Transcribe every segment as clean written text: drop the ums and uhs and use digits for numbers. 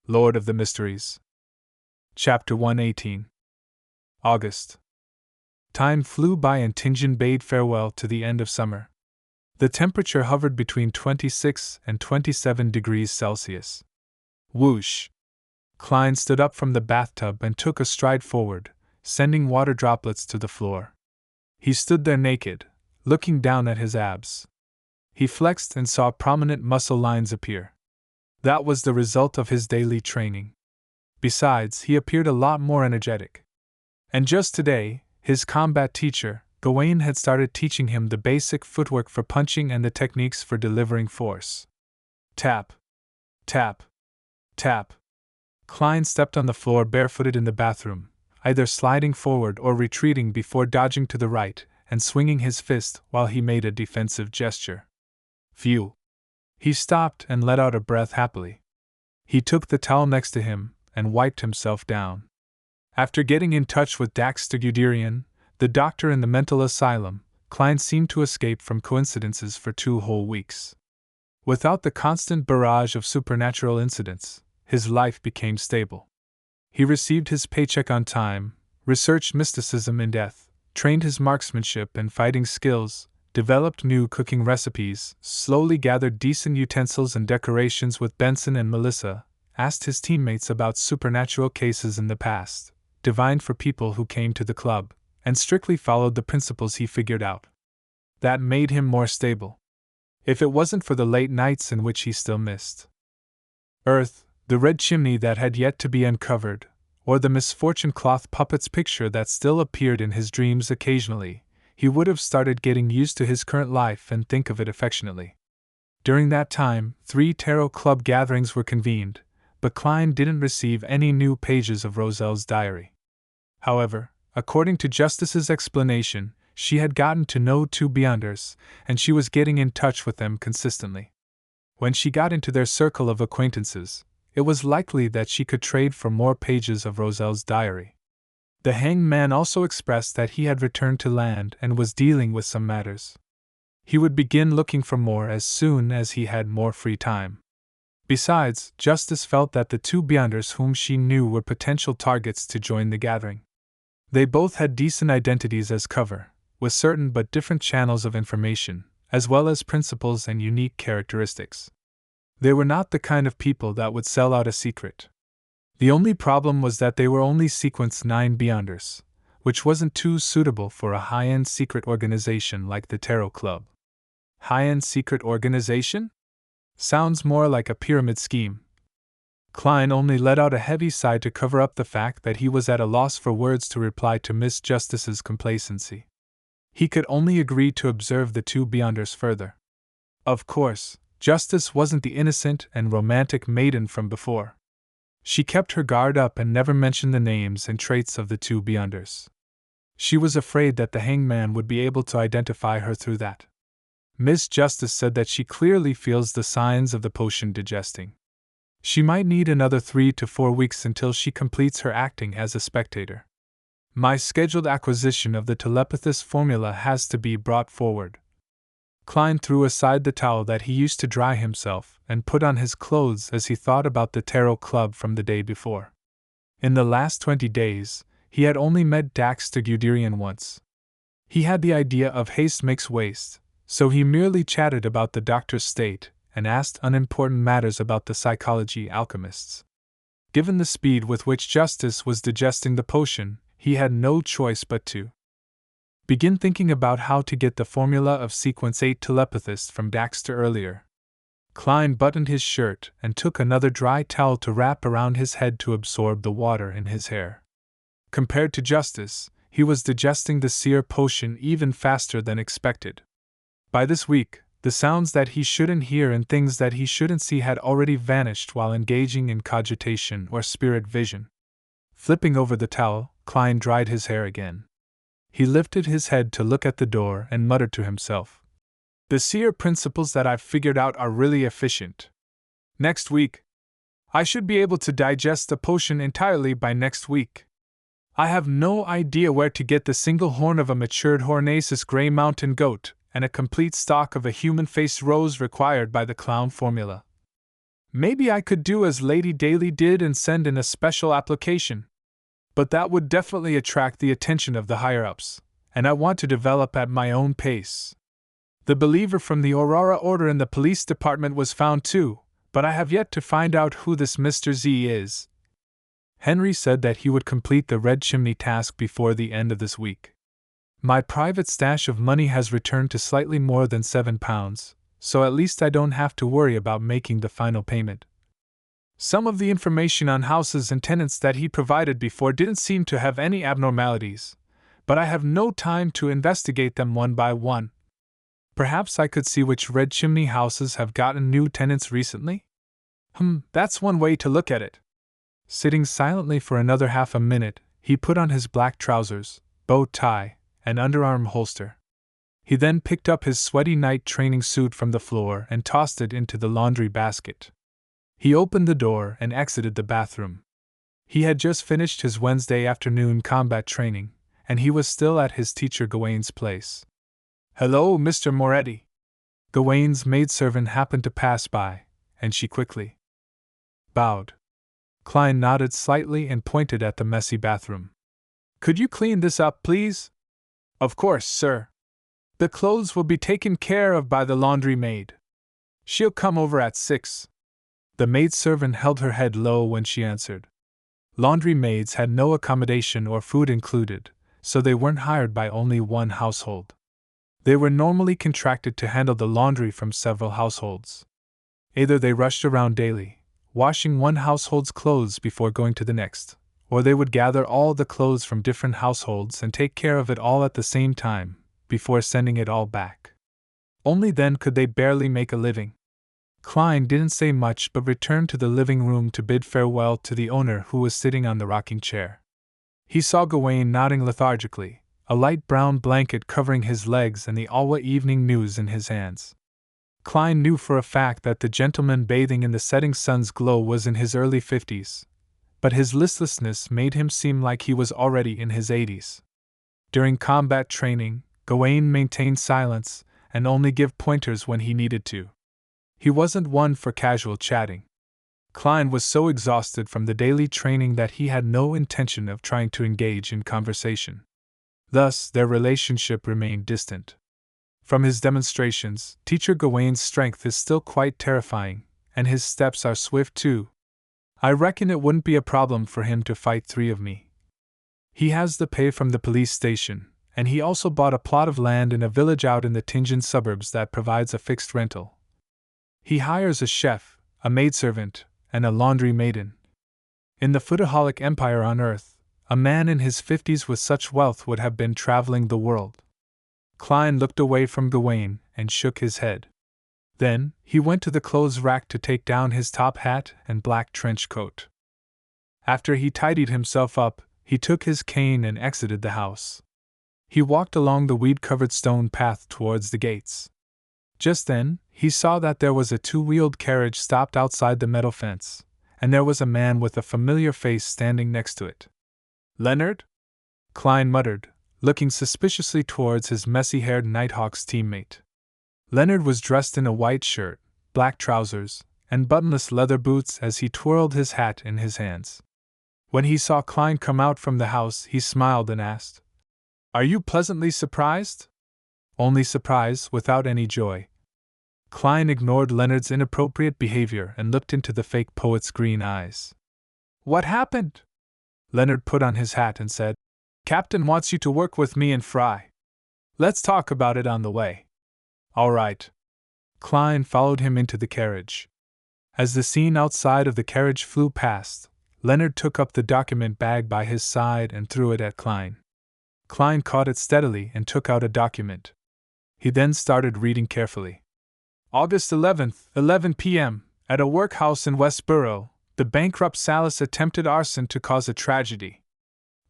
Lord of the Mysteries. Chapter 118. August. Time flew by and Tingen bade farewell to the end of summer. The temperature hovered between 26 and 27 degrees Celsius. Whoosh! Klein stood up from the bathtub and took a stride forward, sending water droplets to the floor. He stood there naked, looking down at his abs. He flexed and saw prominent muscle lines appear. That was the result of his daily training. Besides, he appeared a lot more energetic. And just today, his combat teacher, Gawain, had started teaching him the basic footwork for punching and the techniques for delivering force. Tap. Tap. Tap. Klein stepped on the floor barefooted in the bathroom, either sliding forward or retreating before dodging to the right and swinging his fist while he made a defensive gesture. Phew! He stopped and let out a breath happily. He took the towel next to him and wiped himself down. After getting in touch with Daxter Guderian, the doctor in the mental asylum, Klein seemed to escape from coincidences for 2 whole weeks. Without the constant barrage of supernatural incidents, his life became stable. He received his paycheck on time, researched mysticism in death, trained his marksmanship and fighting skills, developed new cooking recipes, slowly gathered decent utensils and decorations with Benson and Melissa, asked his teammates about supernatural cases in the past, divined for people who came to the club, and strictly followed the principles he figured out. That made him more stable. If it wasn't for the late nights in which he still missed Earth, the red chimney that had yet to be uncovered, or the misfortune cloth puppet's picture that still appeared in his dreams occasionally, he would have started getting used to his current life and think of it affectionately. During that time, 3 tarot club gatherings were convened, but Klein didn't receive any new pages of Roselle's diary. However, according to Justice's explanation, she had gotten to know 2 Beyonders, and she was getting in touch with them consistently. When she got into their circle of acquaintances, it was likely that she could trade for more pages of Roselle's diary. The hangman also expressed that he had returned to land and was dealing with some matters. He would begin looking for more as soon as he had more free time. Besides, Justice felt that the 2 Beyonders whom she knew were potential targets to join the gathering. They both had decent identities as cover, with certain but different channels of information, as well as principles and unique characteristics. They were not the kind of people that would sell out a secret. The only problem was that they were only Sequence 9 Beyonders, which wasn't too suitable for a high-end secret organization like the Tarot Club. High-end secret organization? Sounds more like a pyramid scheme. Klein only let out a heavy sigh to cover up the fact that he was at a loss for words to reply to Miss Justice's complacency. He could only agree to observe the 2 Beyonders further. Of course, Justice wasn't the innocent and romantic maiden from before. She kept her guard up and never mentioned the names and traits of the 2 Beyonders. She was afraid that the hangman would be able to identify her through that. Miss Justice said that she clearly feels the signs of the potion digesting. She might need another 3 to 4 weeks until she completes her acting as a spectator. My scheduled acquisition of the telepathist formula has to be brought forward. Klein threw aside the towel that he used to dry himself and put on his clothes as he thought about the Tarot Club from the day before. In the last 20 days, he had only met Daxter Guderian once. He had the idea of haste makes waste, so he merely chatted about the doctor's state and asked unimportant matters about the psychology alchemists. Given the speed with which Justice was digesting the potion, he had no choice but to begin thinking about how to get the formula of Sequence 8 telepathist from Daxter earlier. Klein buttoned his shirt and took another dry towel to wrap around his head to absorb the water in his hair. Compared to Justice, he was digesting the seer potion even faster than expected. By this week, the sounds that he shouldn't hear and things that he shouldn't see had already vanished while engaging in cogitation or spirit vision. Flipping over the towel, Klein dried his hair again. He lifted his head to look at the door and muttered to himself, "The seer principles that I've figured out are really efficient. Next week, I should be able to digest the potion entirely by next week. I have no idea where to get the single horn of a matured Hornaceous Grey Mountain goat and a complete stock of a human-faced rose required by the clown formula. Maybe I could do as Lady Daly did and send in a special application. But that would definitely attract the attention of the higher-ups, and I want to develop at my own pace. The believer from the Aurora Order in the police department was found too, but I have yet to find out who this Mr. Z is. Henry said that he would complete the Red Chimney task before the end of this week. My private stash of money has returned to slightly more than £7, so at least I don't have to worry about making the final payment. Some of the information on houses and tenants that he provided before didn't seem to have any abnormalities, but I have no time to investigate them one by one. Perhaps I could see which Red Chimney houses have gotten new tenants recently? That's one way to look at it. Sitting silently for another half a minute, he put on his black trousers, bow tie, and underarm holster. He then picked up his sweaty night training suit from the floor and tossed it into the laundry basket. He opened the door and exited the bathroom. He had just finished his Wednesday afternoon combat training, and he was still at his teacher Gawain's place. "Hello, Mr. Moretti." Gawain's maidservant happened to pass by, and she quickly bowed. Klein nodded slightly and pointed at the messy bathroom. "Could you clean this up, please?" "Of course, sir. The clothes will be taken care of by the laundry maid. She'll come over at 6. The maidservant held her head low when she answered. Laundry maids had no accommodation or food included, so they weren't hired by only one household. They were normally contracted to handle the laundry from several households. Either they rushed around daily, washing one household's clothes before going to the next, or they would gather all the clothes from different households and take care of it all at the same time, before sending it all back. Only then could they barely make a living. Klein didn't say much but returned to the living room to bid farewell to the owner who was sitting on the rocking chair. He saw Gawain nodding lethargically, a light brown blanket covering his legs and the Alwa Evening News in his hands. Klein knew for a fact that the gentleman bathing in the setting sun's glow was in his early 50s, but his listlessness made him seem like he was already in his 80s. During combat training, Gawain maintained silence and only gave pointers when he needed to. He wasn't one for casual chatting. Klein was so exhausted from the daily training that he had no intention of trying to engage in conversation. Thus, their relationship remained distant. From his demonstrations, Teacher Gawain's strength is still quite terrifying, and his steps are swift too. I reckon it wouldn't be a problem for him to fight 3 of me. He has the pay from the police station, and he also bought a plot of land in a village out in the Tingen suburbs that provides a fixed rental. He hires a chef, a maidservant, and a laundry maiden. In the foodaholic empire on Earth, a man in his 50s with such wealth would have been traveling the world. Klein looked away from Gawain and shook his head. Then, he went to the clothes rack to take down his top hat and black trench coat. After he tidied himself up, he took his cane and exited the house. He walked along the weed-covered stone path towards the gates. Just then, he saw that there was a 2-wheeled carriage stopped outside the metal fence, and there was a man with a familiar face standing next to it. "Leonard?" Klein muttered, looking suspiciously towards his messy-haired Nighthawk's teammate. Leonard was dressed in a white shirt, black trousers, and buttonless leather boots as he twirled his hat in his hands. When he saw Klein come out from the house, he smiled and asked, "Are you pleasantly surprised?" "Only surprise, without any joy." Klein ignored Leonard's inappropriate behavior and looked into the fake poet's green eyes. "What happened?" Leonard put on his hat and said, "Captain wants you to work with me and Fry. Let's talk about it on the way." "All right." Klein followed him into the carriage. As the scene outside of the carriage flew past, Leonard took up the document bag by his side and threw it at Klein. Klein caught it steadily and took out a document. He then started reading carefully. August 11th, 11 p.m., at a workhouse in Westboro, the bankrupt Salas attempted arson to cause a tragedy.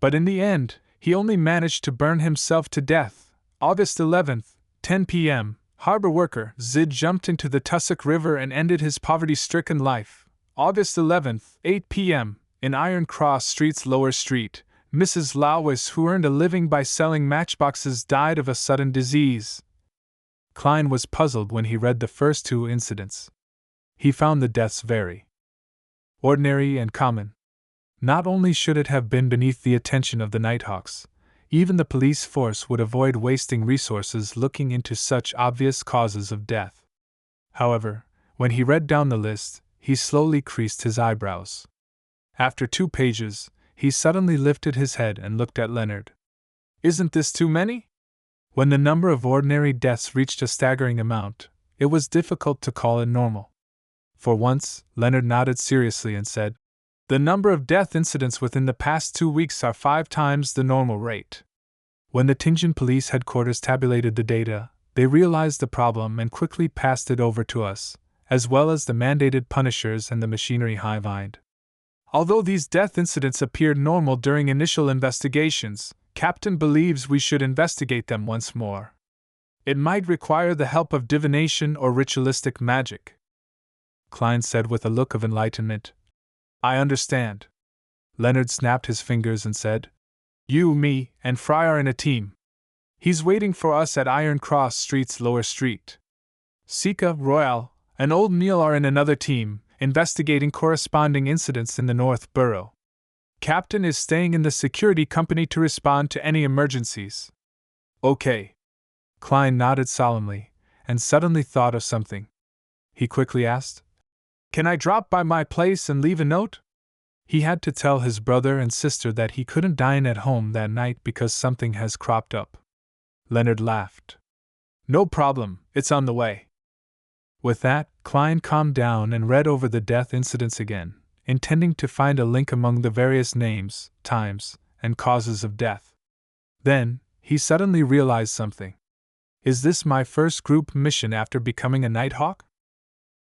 But in the end, he only managed to burn himself to death. August 11th, 10 p.m., harbor worker Zid jumped into the Tussock River and ended his poverty-stricken life. August 11th, 8 p.m., in Iron Cross Street's Lower Street, Mrs. Lawis, who earned a living by selling matchboxes, died of a sudden disease. Klein was puzzled when he read the first 2 incidents. He found the deaths very ordinary and common. Not only should it have been beneath the attention of the Nighthawks, even the police force would avoid wasting resources looking into such obvious causes of death. However, when he read down the list, he slowly creased his eyebrows. After 2 pages, he suddenly lifted his head and looked at Leonard. "Isn't this too many?" When the number of ordinary deaths reached a staggering amount, it was difficult to call it normal. For once, Leonard nodded seriously and said, "The number of death incidents within the past 2 weeks are 5 times the normal rate." When the Tianjin Police Headquarters tabulated the data, they realized the problem and quickly passed it over to us, as well as the mandated punishers and the machinery hive-mind. Although these death incidents appeared normal during initial investigations, Captain believes we should investigate them once more. It might require the help of divination or ritualistic magic, Klein said with a look of enlightenment. "I understand." Leonard snapped his fingers and said, "You, me, and Fry are in a team. He's waiting for us at Iron Cross Street's lower street. Sika, Royale, and Old Neil are in another team, investigating corresponding incidents in the North Borough. Captain is staying in the security company to respond to any emergencies." "Okay." Klein nodded solemnly, and suddenly thought of something. He quickly asked, "Can I drop by my place and leave a note?" He had to tell his brother and sister that he couldn't dine at home that night because something has cropped up. Leonard laughed. "No problem, it's on the way." With that, Klein calmed down and read over the death incidents again, intending to find a link among the various names, times, and causes of death. Then, he suddenly realized something. "Is this my first group mission after becoming a Nighthawk?"